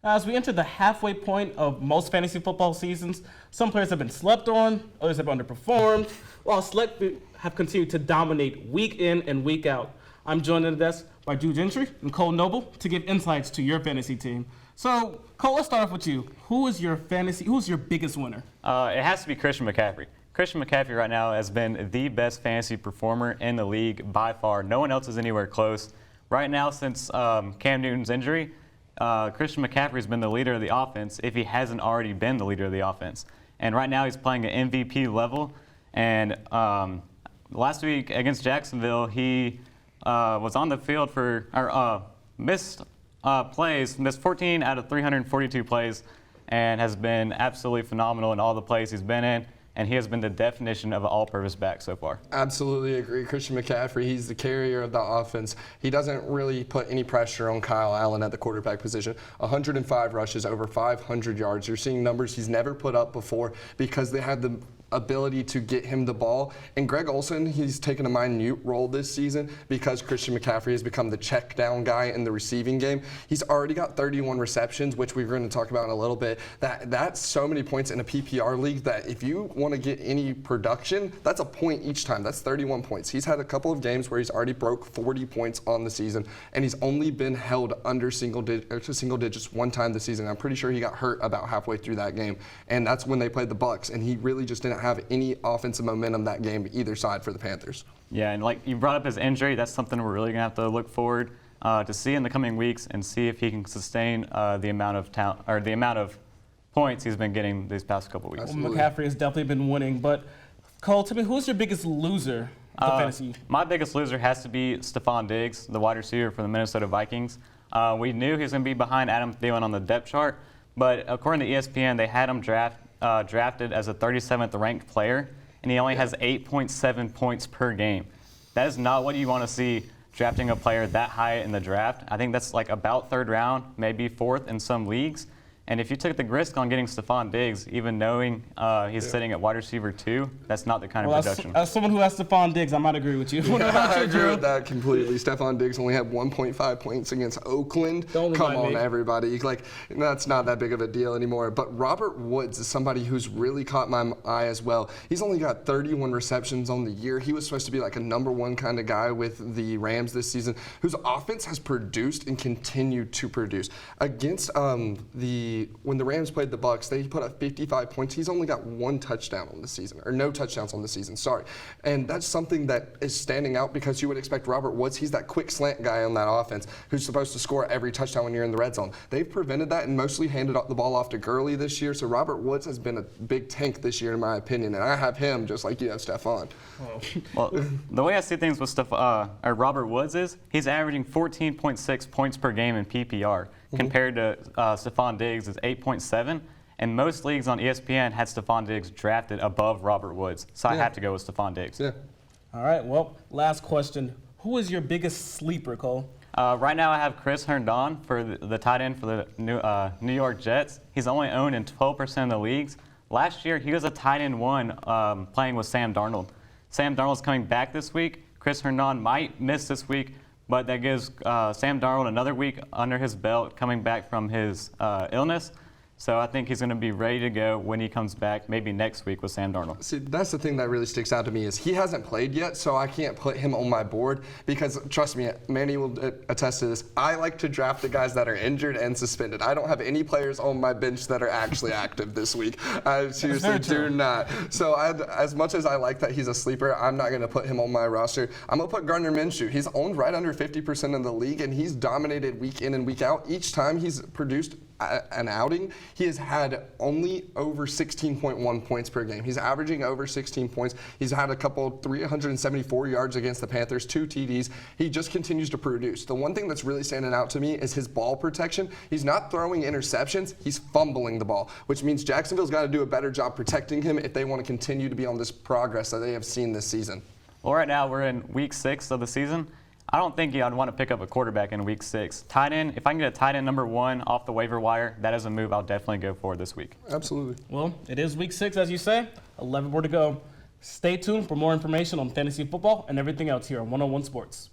As we enter the halfway point of most fantasy football seasons, some players have been slept on, others have underperformed, while select have continued to dominate week in and week out. I'm joined in the desk by Gentry and Kole Noble to give insights to your fantasy team. So, Kole, let's start off with you. Who's your biggest winner? It has to be Christian McCaffrey. Christian McCaffrey right now has been the best fantasy performer in the league by far. No one else is anywhere close. Right now, since Cam Newton's injury, Christian McCaffrey has been the leader of the offense if he hasn't already been the leader of the offense. And right now he's playing at MVP level. And last week against Jacksonville, he was on the field for missed 14 out of 342 plays, and has been absolutely phenomenal in all the plays he's been in. And he has been the definition of an all-purpose back so far. Absolutely agree. Christian McCaffrey, he's the carrier of the offense. He doesn't really put any pressure on Kyle Allen at the quarterback position. 105 rushes, over 500 yards. You're seeing numbers he's never put up before because they had the ability to get him the ball. And Greg Olsen, he's taken a minute role this season because Christian McCaffrey has become the check down guy in the receiving game. He's already got 31 receptions, which we're going to talk about in a little bit. That's so many points in a PPR league that if you want to get any production, that's a point each time. That's 31 points. He's had a couple of games where he's already broke 40 points on the season, and he's only been held under single digits one time this season. I'm pretty sure he got hurt about halfway through that game, and that's when they played the Bucs, and he really just didn't have any offensive momentum that game either side for the Panthers. Yeah, and like you brought up his injury, that's something we're really going to have to look forward to see in the coming weeks and see if he can sustain the amount of talent or the amount of points he's been getting these past couple weeks. Well, McCaffrey has definitely been winning, but Kole, tell me, who's your biggest loser of the fantasy? My biggest loser has to be Stephon Diggs, the wide receiver for the Minnesota Vikings. We knew he was going to be behind Adam Thielen on the depth chart, but according to ESPN, they had him drafted as a 37th ranked player, and he only has 8.7 points per game. That is not what you want to see drafting a player that high in the draft. I think that's like about third round, maybe fourth in some leagues. And if you took the risk on getting Stephon Diggs, even knowing he's sitting at wide receiver 2, that's not the kind of production. As someone who has Stephon Diggs, I might agree with you. I agree with that completely. Stephon Diggs only had 1.5 points against Oakland. Come on, everybody. Like, that's not that big of a deal anymore. But Robert Woods is somebody who's really caught my eye as well. He's only got 31 receptions on the year. He was supposed to be like a number one kind of guy with the Rams this season, whose offense has produced and continued to produce. Against when the Rams played the Bucs, they put up 55 points. He's only got one touchdown on the season, or no touchdowns on the season, sorry. And that's something that is standing out because you would expect Robert Woods, he's that quick slant guy on that offense who's supposed to score every touchdown when you're in the red zone. They've prevented that and mostly handed the ball off to Gurley this year, so Robert Woods has been a big tank this year in my opinion, and I have him just like you have Stephon. Well, the way I see things with Robert Woods is he's averaging 14.6 points per game in PPR. Compared to Stephon Diggs is 8.7, and most leagues on ESPN had Stephon Diggs drafted above Robert Woods, so I have to go with Stephon Diggs. Yeah. All right, well, last question. Who is your biggest sleeper, Kole? Right now I have Chris Herndon for the tight end for the New York Jets. He's only owned in 12% of the leagues. Last year he was a tight end 1 playing with Sam Darnold. Sam Darnold's coming back this week. Chris Herndon might miss this week, but that gives Sam Darnold another week under his belt coming back from his illness. So I think he's going to be ready to go when he comes back, maybe next week with Sam Darnold. See, that's the thing that really sticks out to me is he hasn't played yet, so I can't put him on my board because, trust me, Manny will attest to this, I like to draft the guys that are injured and suspended. I don't have any players on my bench that are actually active this week. I seriously do not. So as much as I like that he's a sleeper, I'm not going to put him on my roster. I'm going to put Gardner Minshew. He's owned right under 50% of the league, and he's dominated week in and week out. Each time he's produced an outing, he has had only over 16.1 points per game. He's averaging over 16 points. He's had a couple 374 yards against the Panthers, 2 TDs. He just continues to produce. The one thing that's really standing out to me is his ball protection. He's not throwing interceptions, he's fumbling the ball, which means Jacksonville's got to do a better job protecting him if they want to continue to be on this progress that they have seen this season. Well, right now we're in week 6 of the season. I don't think I'd want to pick up a quarterback in week 6. Tight end, if I can get a tight end number 1 off the waiver wire, that is a move I'll definitely go for this week. Absolutely. Well, it is week 6, as you say. 11 more to go. Stay tuned for more information on fantasy football and everything else here on 101 Sports.